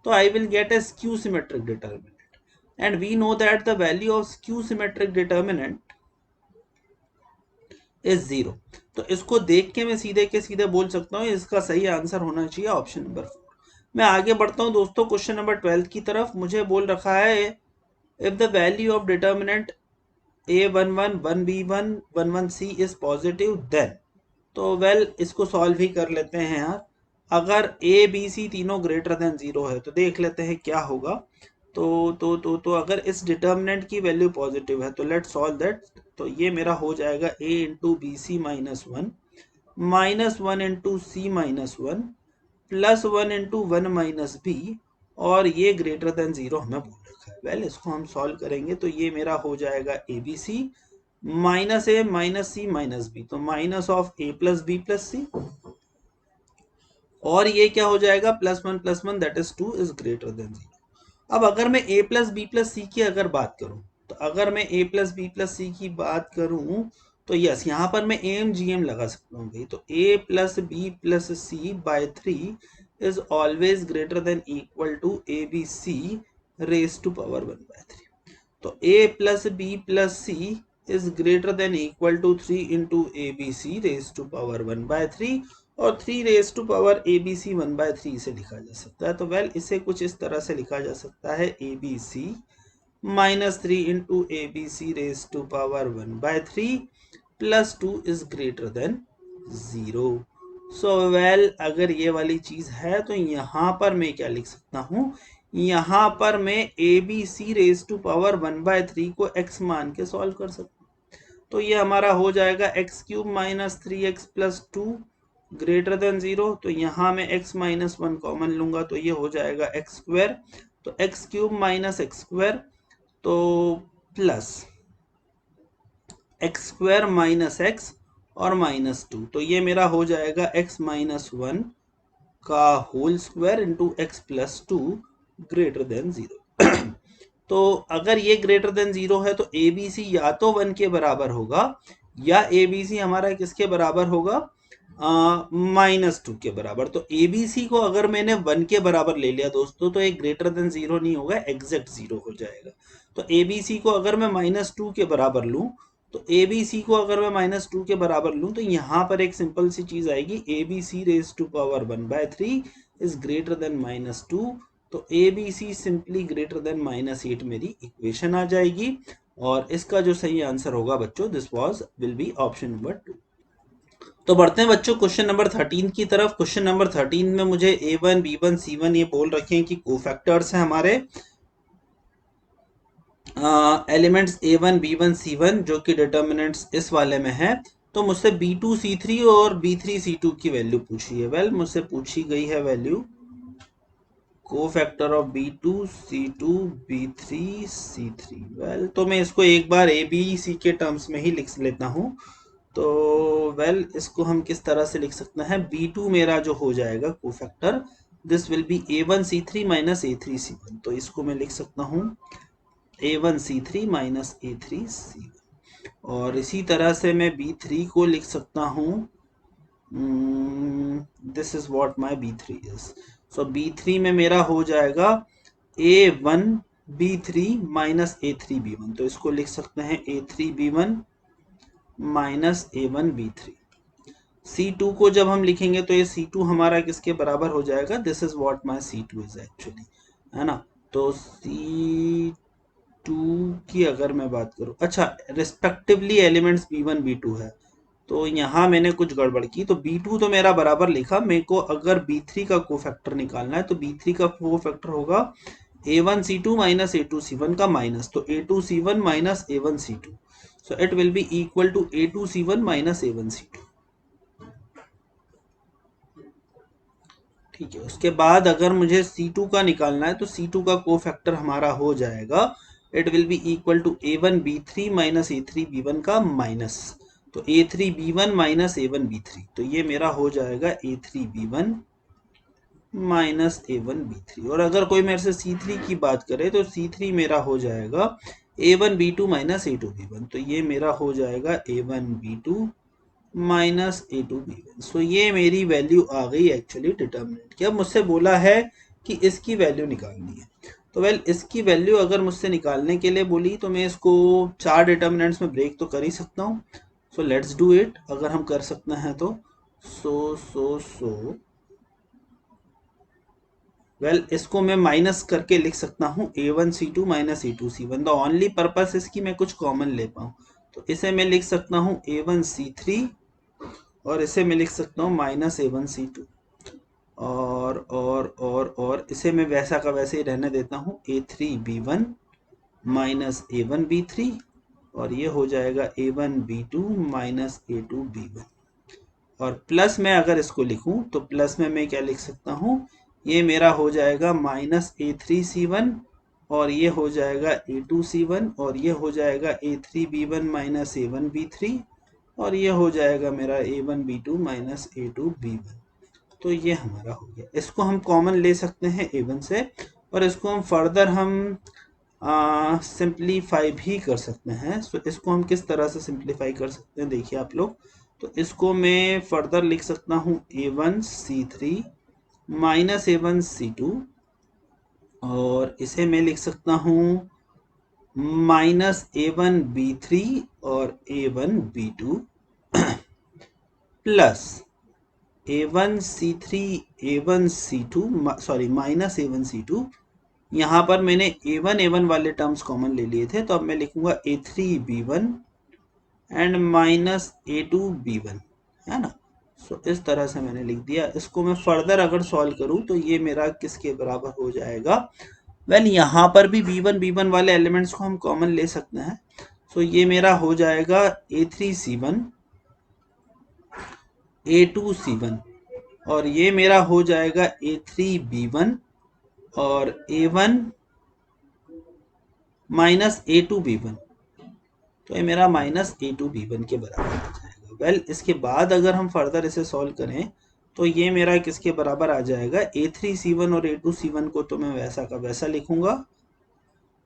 तो I will get a skew symmetric determinant, and we know that the value of skew symmetric determinant is 0। तो इसको देख के मैं सीधे के सीधे बोल सकता हूँ इसका सही आंसर होना चाहिए ऑप्शन नंबर 4। मैं आगे बढ़ता हूँ दोस्तों क्वेश्चन नंबर 12 की तरफ। मुझे बोल रखा है if the value of determinant a11 1b1 11c is positive then. तो वेल इसको सॉल्व ही कर लेते हैं यार। अगर a b c तीनों ग्रेटर देन 0 है तो देख लेते हैं क्या होगा। तो अगर इस डिटर्मिनेंट की वैल्यू पॉजिटिव है तो लेट्स सॉल्व दैट। तो ये मेरा हो जाएगा a into B C minus one into C minus one plus one into one minus B, और ये ग्रेटर देन 0 हमें बोल रखा है। वेल इसको हम सॉल्व करेंगे तो ये मेरा हो जाएगा a B C minus a minus c minus b, तो minus of A plus B plus c, और ये क्या हो जाएगा plus one that is 2 is greater than 0। अब अगर मैं a plus B plus c की अगर बात करूं, तो अगर मैं a plus B plus c की बात करूं तो यस, यहाँ पर मैं एम जी एम लगा सकता हूँ भाई। तो a plus B plus C by 3 is always greater than equal to A B C raise to power 1/3। तो a plus B plus C is greater than equal to 3 into A B C raise to power 1/3, और 3 raise to power A B C 1/3 से लिखा जा सकता है। तो well इसे कुछ इस तरह से लिखा जा सकता है A B C minus 3 into A B C raise to power 1/3 plus 2 is greater than 0। So well अगर ये वाली चीज है तो यहाँ पर मैं क्या लिख सकता हूँ, यहाँ पर मैं A B C raise to power 1/3 को x मान के सॉल्व कर सकता हूँ। तो ये हमारा हो जाएगा x cube minus 3x plus 2 greater than 0। तो यहाँ मैं x माइनस 1 कॉमन लूंगा तो ये हो जाएगा एक्स स्क्वायर, तो x cube minus x square तो plus x square minus x और माइनस 2, तो ये मेरा हो जाएगा x माइनस 1 का whole square into X plus 2 greater than 0। तो अगर ये ग्रेटर देन 0 है तो ए बी सी या तो 1 के बराबर होगा या ए बी सी हमारा किसके बराबर होगा, -2 के बराबर। तो ए बी सी को अगर मैंने 1 के बराबर ले लिया दोस्तों तो एक ग्रेटर देन 0 नहीं होगा, एग्जैक्ट 0 हो जाएगा। तो ए बी सी को अगर मैं -2 के बराबर लूं, तो ए बी सी को अगर मैं -2 के बराबर लूं तो यहाँ पर एक सिंपल सी चीज आएगी, A B C raise to power 1/3 is greater than -2। तो A B C simply greater than -8 मेरी इक्वेशन आ जाएगी, और इसका जो सही आंसर होगा बच्चों this was will be option number 2। तो बढ़ते हैं बच्चों क्वेश्चन नंबर 13 की तरफ। क्वेश्चन नंबर 13 में मुझे a1 b1 c1 ये बोल रखे हैं कि कोफैक्टर्स हैं हमारे एलिमेंट्स a1 b1 c1 जो कि डिटर्मिनेंट्स इस वाले में है। तो मुझसे b2 c3 और b3 c2 की वैल्यू पूछी है। वेल मुझसे पूछी गई है value cofactor of b2 c2 b3 c3। Well तो मैं इसको एक बार a b c के टर्म्स में ही लिख लेता हूँ। तो वेल इसको हम किस तरह से लिख सकते हैं, b2 मेरा जो हो जाएगा cofactor this will B a1 c3 minus a3 c1। तो इसको मैं लिख सकता हूँ a1 c3 minus a3 c1, और इसी तरह से मैं b3 को लिख सकता हूँ, this is what my b3 is. So b3 में मेरा हो जाएगा a1 b3 minus a3 b1। तो इसको लिख सकते हैं a3 b1 minus a1 b3। c2 को जब हम लिखेंगे तो ये c2 हमारा किसके बराबर हो जाएगा, this is what my c2 is actually, है ना। तो c2 की अगर मैं बात करूं, अच्छा रिस्पेक्टिवली एलिमेंट्स b1 b2 है, तो यहाँ मैंने कुछ गड़बड़ की। तो b2 तो मेरा बराबर लिखा, मेरे को अगर b3 का कोफैक्टर निकालना है तो b3 का कोफैक्टर होगा a1 c2 minus a2 c1 का माइनस, तो a2 c1 minus a1 c2, so it will be equal to a2 c1 minus a1 c2। ठीक है, उसके बाद अगर मुझे c2 का निकालना है तो c2 का कोफैक्टर हमारा हो जाएगा it will be equal to A1B3 minus A3B1 का माइनस, तो A3B1 माइनस A1B3, तो ये मेरा हो जाएगा A3B1 माइनस A1B3। और अगर कोई मेरे से C3 की बात करे तो C3 मेरा हो जाएगा A1B2 माइनस A2B1, तो ये मेरा हो जाएगा A1B2 माइनस A2B1। सो ये मेरी वैल्यू आ गई एक्चुअली डिटर्मिनेंट की। अब मुझसे बोला है कि इसकी वैल्यू निकालनी है, तो वेल इसकी वैल्यू अगर मुझसे निकालने के लिए बोली तो मैं इसको 4 डिटर्मिनेंट्स में ब्रेक तो कर ही सकता हूँ। सो लेट्स डू इट, अगर हम कर सकते हैं तो। सो वेल इसको मैं माइनस करके लिख सकता हूँ A1C2 minus A2C1, the only purpose इसकी मैं कुछ कॉमन ले पाऊँ, तो इसे मैं लिख सकता हूँ A1C3 और इसे मैं लिख सकता हूँ माइनस A1C2, और इसे मैं वैसा का वैसे ही रहने देता हूँ A3B1 माइनस A1B3, और ये हो जाएगा A1B2 माइनस A2B1। और प्लस में अगर इसको लिखूं तो प्लस में मैं क्या लिख सकता हूँ, ये मेरा हो जाएगा माइनस A3C1 और ये हो जाएगा A2C1 और ये हो जाएगा A3B1 माइनस A1B3 और ये हो जाएगा मेरा A1B2 माइनस A2B1। तो ये हमारा हो गया। इसको हम कॉमन ले सकते हैं A1 से, और इसको हम फर्दर हम सिंप्लीफाई भी कर सकते हैं। सो इसको हम किस तरह से सिंप्लीफाई कर सकते हैं देखिए आप लोग, तो इसको मैं फर्दर लिख सकता हूँ A1C3 माइनस A1C2 और इसे मैं लिख सकता हूँ माइनस A1B3 और A1B2 plus A1C3 A1C2 sorry minus A1C2। यहाँ पर मैंने A1 वाले टर्म्स कॉमन ले लिए थे, तो अब मैं लिखूंगा A3B1 एंड माइनस A2B1, है ना। सो इस तरह से मैंने लिख दिया। इसको मैं फर्दर अगर सॉल्व करूं तो ये मेरा किसके बराबर हो जाएगा, वेल यहाँ पर भी B1 वाले एलिमेंट्स को हम कॉमन ले सकते हैं। सो ये मेरा हो जाएगा A3C1 A2C1 और ये मेरा हो जाएगा A3B1 और A1 माइनस A2B1, तो ये मेरा माइनस A2B1 के बराबर आ जाएगा। वेल इसके बाद अगर हम फर्दर इसे सॉल्व करें तो ये मेरा किसके बराबर आ जाएगा, A3C1 और A2C1 को तो मैं वैसा का वैसा लिखूंगा,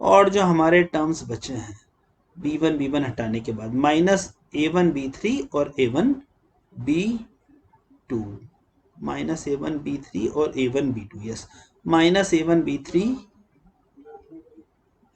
और जो हमारे टर्म्स बचे हैं B1 हटाने के बाद माइनस A1B3 और A1B2 माइनस A1B3 और A1B2, yes minus A1B3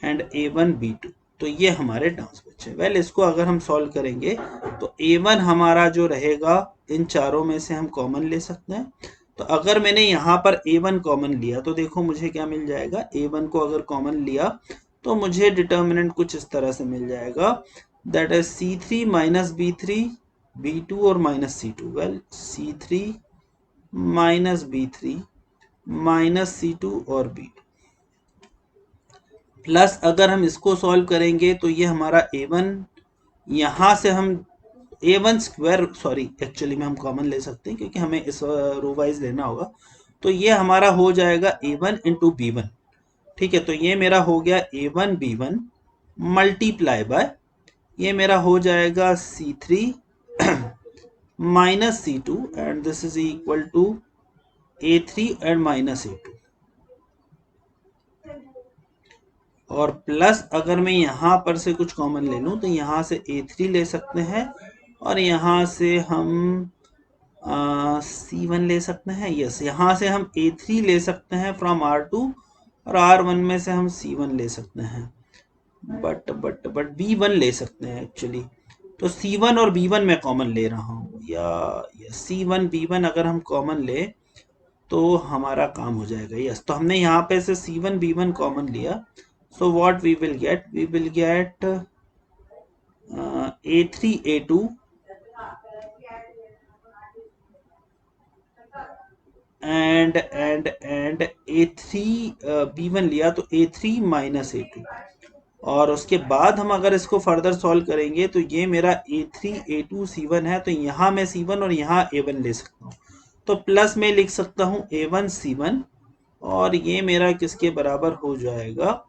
and A1B2, तो ये हमारे टर्म्स बचे। वेल इसको अगर हम सॉल्व करेंगे तो A1 हमारा जो रहेगा इन चारों में से हम कॉमन ले सकते हैं। तो अगर मैंने यहाँ पर A1 कॉमन लिया तो देखो मुझे क्या मिल जाएगा, A1 को अगर कॉमन लिया तो मुझे डिटर्मिनेंट कुछ इस तरह से मिल जाएगा, that is C3 minus B3 B2 और minus C2। Well C3 minus B3 minus C2 और B2 प्लस अगर हम इसको सॉल्व करेंगे तो ये हमारा A1, यहाँ से हम A1 स्क्वायर सॉरी एक्चुअली में हम कॉमन ले सकते हैं क्योंकि हमें इस रो वाइज लेना होगा, तो ये हमारा हो जाएगा A1 इंटू B1। ठीक है, तो ये मेरा हो गया A1B1 मल्टीप्लाई बाय ये मेरा हो जाएगा C3 minus C2 and this is equal to A3 and minus A2, और प्लस अगर मैं यहाँ पर से कुछ कॉमन ले लूँ तो यहाँ से A3 ले सकते हैं और यहाँ से हम C1 ले सकते हैं। यस, यहाँ से हम A3 ले सकते हैं फ्रॉम R2 और R1 में से हम C1 ले सकते हैं, बट B1 ले सकते हैं एक्चुअली। तो C1 और B1 मैं कॉमन ले रहा हूँ, या C1 B1 अगर हम कॉमन ले तो हमारा काम हो जाएगा। यस, तो हमने यहाँ पे से C1 B1 कॉमन लिया, so what we will get A3 A2 and A3 B1 लिया तो A3 माइनस A2, और उसके बाद हम अगर इसको फर्दर सॉल्व करेंगे तो ये मेरा A3 A2 C1 है, तो यहाँ मैं C1 और यहाँ A1 ले सकता हूँ, तो प्लस में लिख सकता हूँ A1 C1 और ये मेरा किसके बराबर हो जाएगा,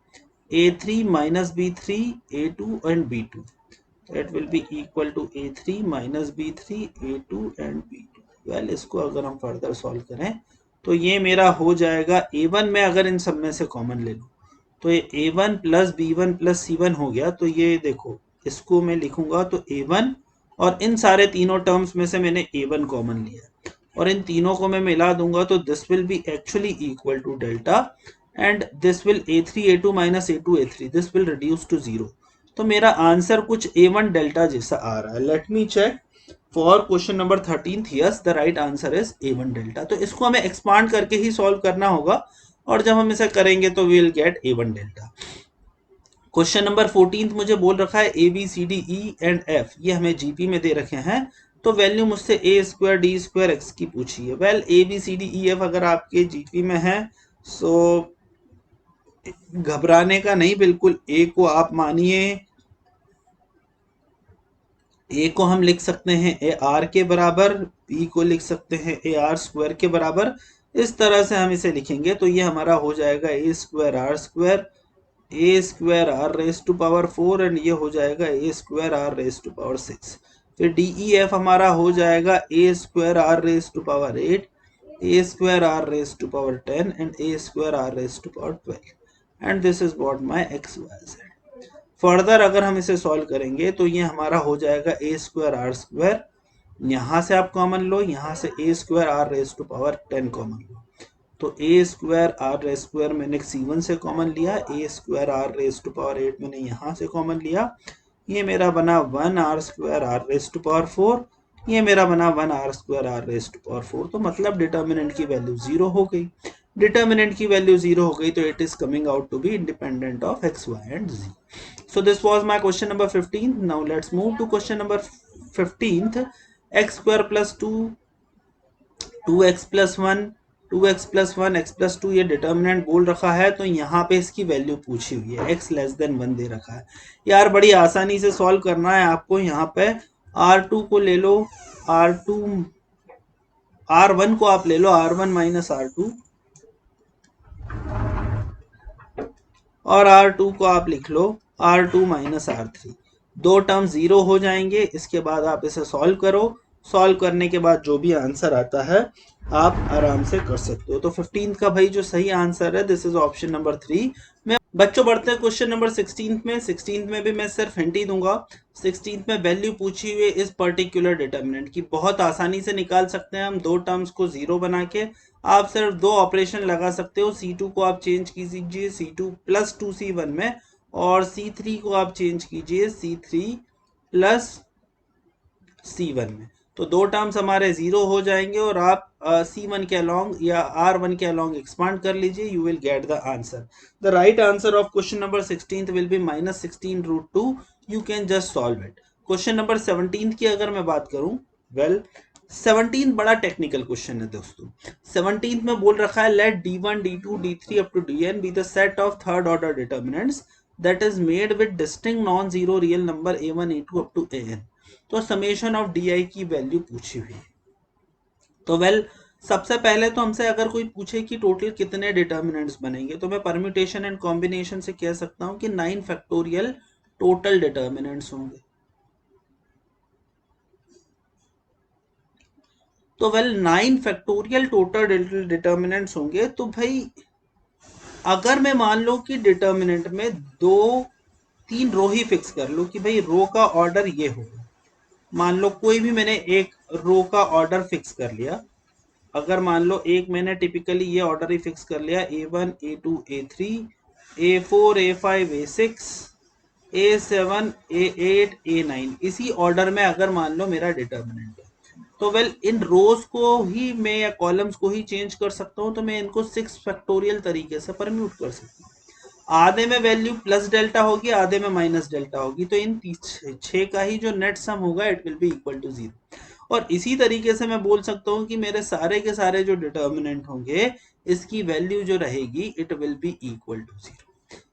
A3 minus B3, A2 and B2. It will be equal to A3 minus B3, A2 and B2. Well इसको अगर हम फर्दर सॉल्व करें तो ये मेरा हो जाएगा A1 में अगर इन सब में से कॉमन ले लो तो ये A1 plus B1 plus C1 हो गया। तो ये देखो इसको मैं लिखूंगा तो A1 और इन सारे तीनों टर्म्स में से मैंने A1 कॉमन लिया और इन तीनों को मैं मिला दूंगा तो this will be actually equal to delta and this will A3 A2 minus A2 A3 this will reduce to 0। तो मेरा आंसर कुछ A1 डेल्टा जैसा आ रहा है। Let me check for question number 13 yes the right answer is A1 delta. तो इसको हमें एक्सपांड करके ही सॉल्व करना होगा और जब हम इसे करेंगे तो we will get A1 delta. Question number 14 मुझे बोल रखा है A B C D E and F, ये हमें जीपी में दे रखे हैं तो वैल्यू मुझसे a square d square x की पूछी है। Well a B C D e f अगर आपके जीपी में है सो घबराने का नहीं, बिल्कुल ए को आप मानिए, ए को हम लिख सकते हैं ए आर के बराबर, बी को लिख सकते हैं ए आर स्क्वायर के बराबर। इस तरह से हम इसे लिखेंगे तो ये हमारा हो जाएगा a square r raise to power 4 and ये हो जाएगा a square r raise to power 6। फिर डी ई एफ हमारा हो जाएगा a square r raise to power 8, a square r raise to power 10 and a square r raise to power 12 and this is what my x y z. Further अगर हम इसे solve करेंगे तो ये हमारा हो जाएगा ए स्क्वायर आर स्क्वायर, यहाँ से आप कॉमन लो, यहाँ से a square r raise to power 10 common लो तो a square r raise square मैंने C1 से कॉमन लिया, a square r raise to power 8 मैंने यहाँ से कॉमन लिया, ये मेरा बना 1 r square r raise to power 4, ये मेरा बना 1 r square r raise to power 4। तो मतलब डिटर्मिनेंट की वैल्यू 0 हो गई। डिटर्मिनेंट की वैल्यू 0 हो गई तो it is coming out to be independent of x y and z. So this was my question number 15. Now let's move to question number 15th. X square plus 2, 2x plus 1, 2x plus 1, x plus 2 ये determinant बोल रखा है तो यहाँ पे इसकी value पूछी हुई है, x लेस देन 1 दे रखा है। यार बड़ी आसानी से सॉल्व करना है आपको। यहाँ पे R2 को ले लो, R1 को आप ले लो R1 माइनस R2 और R2 को आप लिख लो R2 माइनस R3। दो टर्म 0 हो जाएंगे। इसके बाद आप इसे सॉल्व करो, सॉल्व करने के बाद जो भी आंसर आता है आप आराम से कर सकते हो। तो 15 का भाई जो सही आंसर है दिस इज ऑप्शन नंबर 3। मैं बच्चों बढ़ते हैं क्वेश्चन नंबर 16 में। 16 में भी मैं सिर्फ हिंट ही दूंगा। 16 में वैल्यू पूछी हुई इस पर्टिकुलर डिटर्मिनेंट की, बहुत आसानी से निकाल सकते हैं हम दो टर्म्स को 0 बना के। आप सिर्फ दो ऑपरेशन लगा सकते हो, C2 को आप चेंज कीजिए C2 प्लस 2C1 में और C3 को आप चेंज कीजिए C3 प्लस C1 में। तो दो टर्म्स हमारे 0 हो जाएंगे और आप C1 के अलॉन्ग या R1 के अलॉन्ग एक्सपांड कर लीजिए, you will get the answer. The right answer of question number 16 will be -16√2। You can just solve it. Question number 17 की अगर मैं बात करूं, वेल 17 बड़ा टेक्निकल क्वेश्चन है दोस्तों। 17 में बोल रखा है let D1 D2 D3 up to Dn be the set of third order determinants that is made with distinct non zero real number A1 A2 up to An। तो summation of DI की value पूछी हुई है। तो well सबसे पहले तो हमसे अगर कोई पूछे कि टोटल कितने डिटर्मिनेंट्स बनेंगे तो मैं परम्यूटेशन एंड कॉम्बिनेशन से कह सकता हूं कि 9 फैक्टोरियल टोटल डिटर्मिनेंट्स होंगे। तो वेल 9 फैक्टोरियल टोटल डिटर्मिनेंट्स होंगे। तो भाई अगर मैं मान लो कि डिटर्मिनेंट में 2-3 रो ही फिक्स कर लो कि भाई रो का ऑर्डर ये होगा, मान लो कोई भी मैंने एक रो का ऑर्डर फिक्स कर लिया। अगर मान लो एक मैंने टिपिकली ये ऑर्डर ही फिक्स कर लिया A1 A2 A3 A4 A5 A6 A7 A8 A9, इसी ऑर्डर में अगर मान लो मेरा डिटर्मिनेंट है तो वेल इन रोज को ही मैं या कॉलम्स को ही चेंज कर सकता हूं। तो मैं इनको 6 फैक्टोरियल तरीके से परम्यूट कर सकता हूँ। आधे में वैल्यू प्लस डेल्टा होगी, आधे में माइनस डेल्टा होगी, तो इन 6 का ही जो नेट सम होगा it will be equal to 0। और इसी तरीके से मैं बोल सकता हूँ कि मेरे सारे के सारे जो डिटर्मिनेंट होंगे इसकी वैल्यू जो रहेगी it will be equal to 0।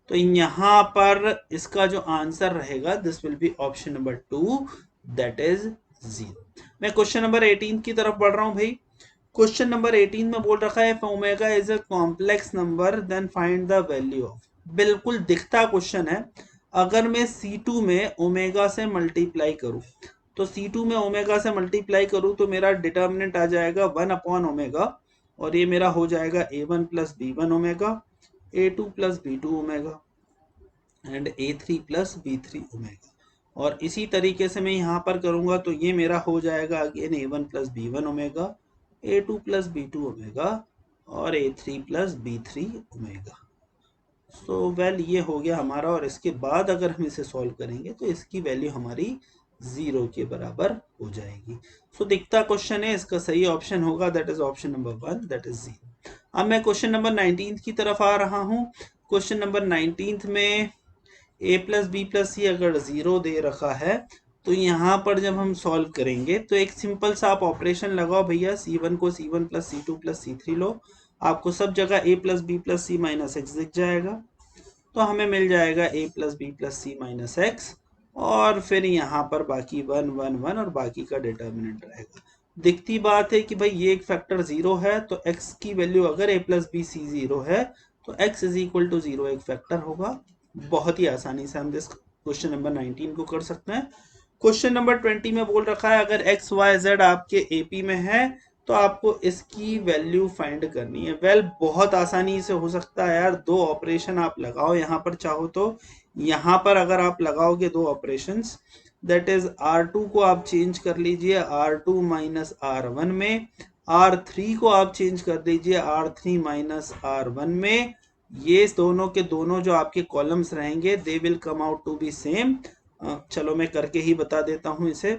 तो यहाँ पर इसका जो आंसर रहेगा this will be option number 2 that is 0। मैं क्वेश्चन नंबर 18 की तरफ बढ़ रहा हूँ भाई। क्वेश्चन नंबर 18 में बोल रखा है omega is a complex number then find the value of. बिल्कुल दिखता क्वेश्चन है। अगर मैं C2 में ओमेगा से मल्टीप्लाई करूं, तो C2 में ओमेगा से मल्टीप्लाई करूं तो मेरा डिटर्मिनेंट आ जाएगा 1/ओमेगा, और ये मेरा हो जाएगा A1 plus B1 omega, A2 plus B2 omega and A3 plus B3 omega. और इसी तरीके से मैं यहाँ पर करूँगा तो ये मेरा हो जाएगा again A1 plus B1 omega, A2 plus B2 omega और A3 plus B3 omega. So well ये हो गया हमारा, और इसके बाद अगर हम इसे सॉल्व करेंगे तो इसकी वैल्यू हमारी 0 के बराबर हो जाएगी। सो दिखता क्वेश्चन है, इसका सही ऑप्शन होगा that is option number 1, that is 0। अब मैं क्वेश्चन नंबर 19 की तरफ आ रहा हूँ। क्वेश्चन नंबर 19 में a प्लस बी प्लस सी अगर 0 दे रखा है तो यहाँ पर जब हम सॉल्व करेंगे तो एक सिंपल सा आप ऑपरेशन लगाओ भैया, C1 को C1 plus C2 plus C3 लो, आपको सब जगह a plus B plus C minus x दिख जाएगा, तो हमें मिल जाएगा a plus B plus C minus x, और फिर यहाँ पर बाकी 1 1 1 और बाकी का डिटर्मिनेंट रहेगा। दिखती बात है कि भाई ये एक फैक्टर 0 है, तो x की वैल्यू अगर a प्लस बी सी 0 है तो x इज इक्वल टू 0 एक फैक्टर होगा। बहुत ही आसानी से हम दिस क्वेश्चन नंबर 19 को कर सकते हैं। क्वेश्चन नंबर 20 में बोल रखा है अगर एक्स वाई जेड आपके एपी में है तो आपको इसकी वैल्यू फाइंड करनी है। वेल बहुत आसानी से हो सकता है यार, दो ऑपरेशन आप लगाओ यहाँ पर चाहो तो। यहाँ पर अगर आप लगाओगे दो ऑपरेशंस, दैट इज R2 को आप चेंज कर लीजिए R2 माइनस R1 में, R3 को आप चेंज कर दीजिए R3 माइनस R1 में। ये दोनों के दोनों जो आपके कॉलम्स रहेंगे they will come out to be same. चलो मैं करके ही बता देता हूं इसे,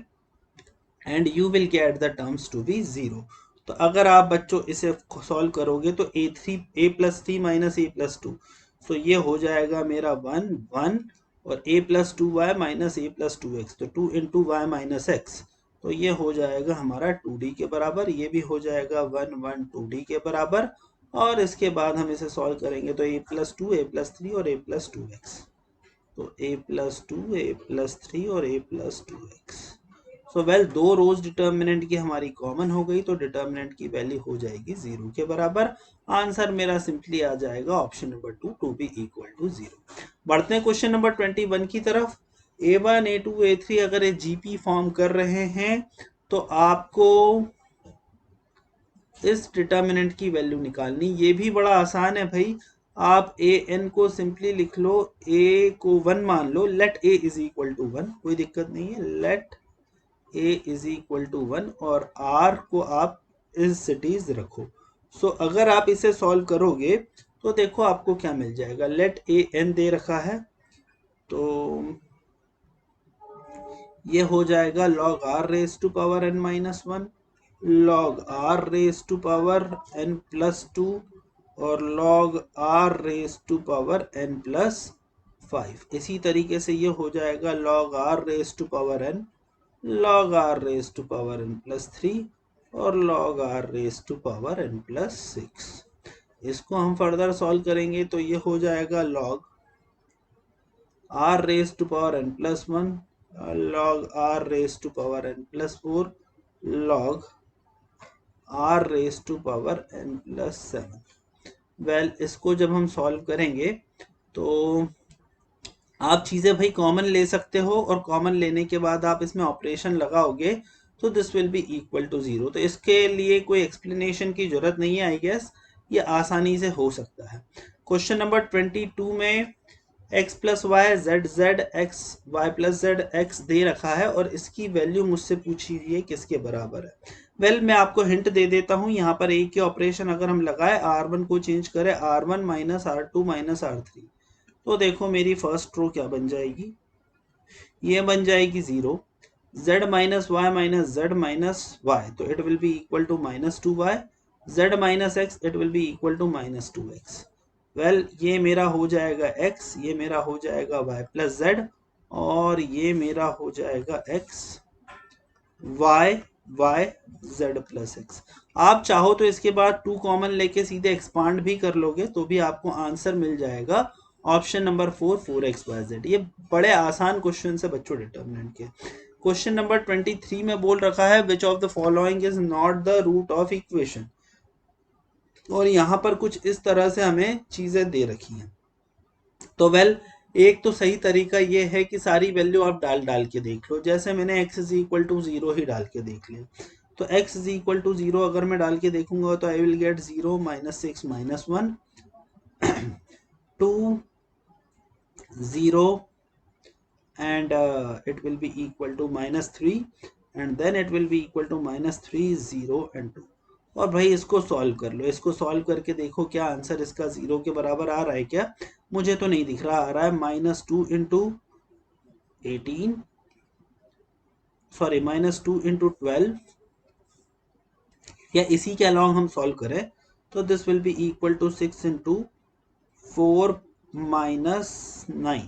and you will get the terms to be 0। तो अगर आप बच्चों इसे सॉल्व करोगे तो a plus 3 minus a plus 2, तो ये हो जाएगा मेरा 1 1, और a plus 2y minus a plus 2x, तो 2 इंटू वाई माइनस एक्स, तो ये हो जाएगा हमारा 2d के बराबर। ये भी हो जाएगा 1 1 2d के बराबर, और इसके बाद हम इसे सॉल्व करेंगे तो a प्लस 2 a प्लस 3 और a प्लस 2x, तो a प्लस 2 a प्लस 3 और a plus 2x। So well दो रोज डिटर्मिनेंट की हमारी कॉमन हो गई तो डिटर्मिनेंट की वैल्यू हो जाएगी 0 के बराबर। आंसर मेरा सिंपली आ जाएगा option number 2 to be equal to 0। बढ़ते हैं क्वेश्चन नंबर 21 की तरफ। A1 A2 A3 अगर ये जीपी फॉर्म कर रहे हैं तो आपको इस डिटर्मिनेंट की वैल्यू निकालनी। ये भी बड़ा आसान है भाई, आप ए एन को सिंपली लिख लो, ए को 1 मान लो, let a is equal to 1, कोई दिक्कत नहीं है, let a is equal to 1, और आर को आप इस सिटीज रखो। सो अगर आप इसे सॉल्व करोगे तो देखो आपको क्या मिल जाएगा। लेट ए एन दे रखा है तो ये हो जाएगा log r raise to power n minus 1, log r raise to power n plus 2 और log r raise to power n plus 5। इसी तरीके से ये हो जाएगा log r raise to power n, log r raise to power n plus 3 और log r raise to power n plus 6। इसको हम फर्दर सॉल्व करेंगे तो ये हो जाएगा log r raise to power n plus 1, log r raise to power n plus 4, log r raise to power n plus 7। Well इसको जब हम सॉल्व करेंगे तो आप चीज़ें भाई कॉमन ले सकते हो, और कॉमन लेने के बाद आप इसमें ऑपरेशन लगाओगे तो this will be equal to 0। तो इसके लिए कोई एक्सप्लेनेशन की जरूरत नहीं है, आई गेस ये आसानी से हो सकता है। क्वेश्चन नंबर 22 में x plus Y z z x Y plus Z x दे रखा है और इसकी वैल्यू मुझसे पूछी हुई है किसके बराबर है। वेल मैं आपको हिंट दे देता हूं, यहाँ पर एक के ऑपरेशन अगर हम लगाए, R1 को चेंज करें R1 minus R2 minus R3, तो देखो मेरी फर्स्ट रो क्या बन जाएगी, ये बन जाएगी 0, z minus y minus z minus y, तो it will be equal to minus 2y, z minus x it will be equal to minus 2x। Well ये मेरा हो जाएगा x, ये मेरा हो जाएगा y प्लस जेड, और ये मेरा हो जाएगा x y y z plus x। आप चाहो तो इसके बाद 2 कॉमन लेके सीधे एक्सपांड भी कर लोगे तो भी आपको आंसर मिल जाएगा ऑप्शन नंबर 4 4xyz। ये बड़े आसान क्वेश्चन है बच्चों डिटर्मिनेंट के। क्वेश्चन नंबर 23 में बोल रखा है which of the following is not the root of equation, और यहाँ पर कुछ इस तरह से हमें चीजें दे रखी हैं। तो वेल एक तो सही तरीका ये है कि सारी वैल्यू आप डाल के देख लो, जैसे मैंने x इज इक्वल टू 0 ही डाल के देख लिया, तो x इज इक्वल टू 0 अगर मैं डाल के देखूंगा तो I will gate 0 -6 -1 2 0 and it will be equal to -3 and then it will be equal to -3 0 and 2। और भाई इसको सॉल्व कर लो, इसको सॉल्व करके देखो क्या आंसर इसका 0 के बराबर आ रहा है क्या, मुझे तो नहीं दिख रहा, आ रहा है -2 इंटू 18 सॉरी -2 इंटू 12 या इसी के अलॉन्ग हम सॉल्व करें तो this will be equal to 6 into 4 -9,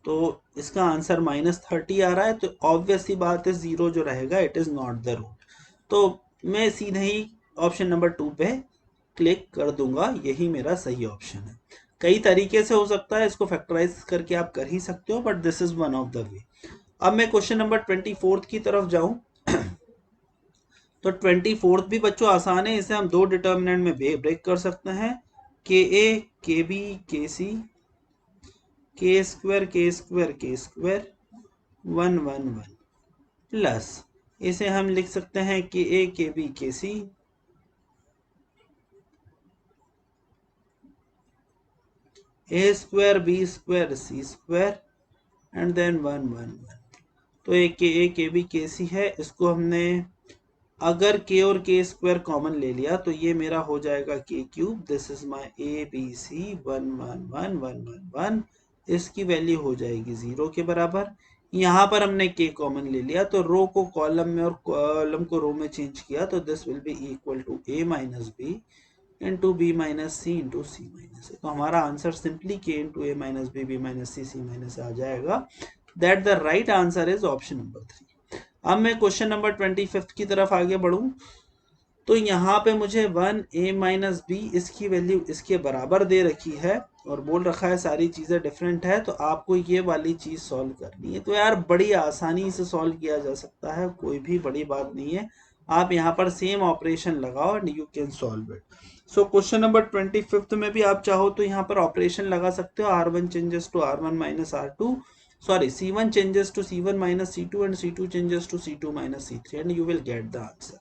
तो इसका आंसर -30 आ रहा है, तो ऑब्वियस सी बात है 0 जो रहेगा it is not the root, तो मैं सीधे ही ऑप्शन नंबर 2 पे क्लिक कर दूंगा, यही मेरा सही ऑप्शन है। कई तरीके से हो सकता है, इसको फैक्टराइज करके आप कर ही सकते हो, but this is one of the way. अब मैं क्वेश्चन नंबर 24 की तरफ जाऊं तो 24 भी बच्चों आसान है, इसे हम दो डिटर्मिनेंट में ब्रेक कर सकते हैं, के ए के बी के सी के स्क्वायर 1 1 1 प्लस इसे हम लिख सकते हैं के ए के बी के c a square b square c square and then 1 1 1। तो एक के ए के बी के सी है, इसको हमने अगर के और के स्क्वायर कॉमन ले लिया तो ये मेरा हो जाएगा k cube, this is my a B c 1 1 1 1 1 1, इसकी वैल्यू हो जाएगी 0 के बराबर। यहाँ पर हमने के कॉमन ले लिया तो रो को कॉलम में और कॉलम को रो में चेंज किया, तो this will be equal to a minus b into b minus c into C minus a. तो हमारा आंसर सिंपली के into a minus b minus c minus आ जाएगा। That the right answer is option number 3। अब मैं question number 25 की तरफ आगे बढ़ूं तो यहाँ पे मुझे 1a माइनस बी इसकी वैल्यू इसके बराबर दे रखी है और बोल रखा है सारी चीज़ें डिफरेंट है, तो आपको ये वाली चीज़ सॉल्व करनी है। तो यार बड़ी आसानी से सॉल्व किया जा सकता है, कोई भी बड़ी बात नहीं है, आप यहाँ पर सेम ऑपरेशन लगाओ and you can solve it. So question number 25 में भी आप चाहो तो यहाँ पर ऑपरेशन लगा सकते हो, r1 changes to r1 minus r2 sorry c1 changes to c1 minus c2 and c2 changes to c2 minus c3 and you will get the answer।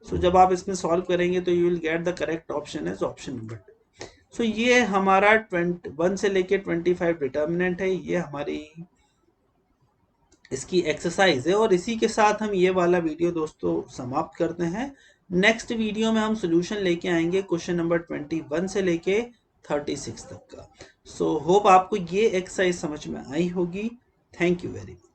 so जब आप इसमें सॉल्व करेंगे तो you will get the correct option is option number 2। so ये हमारा 21 से लेके 25 determinant है, ये हमारी इसकी एक्सरसाइज है और इसी के साथ हम ये वाला वीडियो दोस्तों समाप्त करते हैं। नेक्स्ट वीडियो में हम सोल्यूशन लेके आएंगे क्वेश्चन नंबर 21 से लेके 36 तक का। सो होप आपको ये एक्सरसाइज समझ में आई होगी। Thank you very much.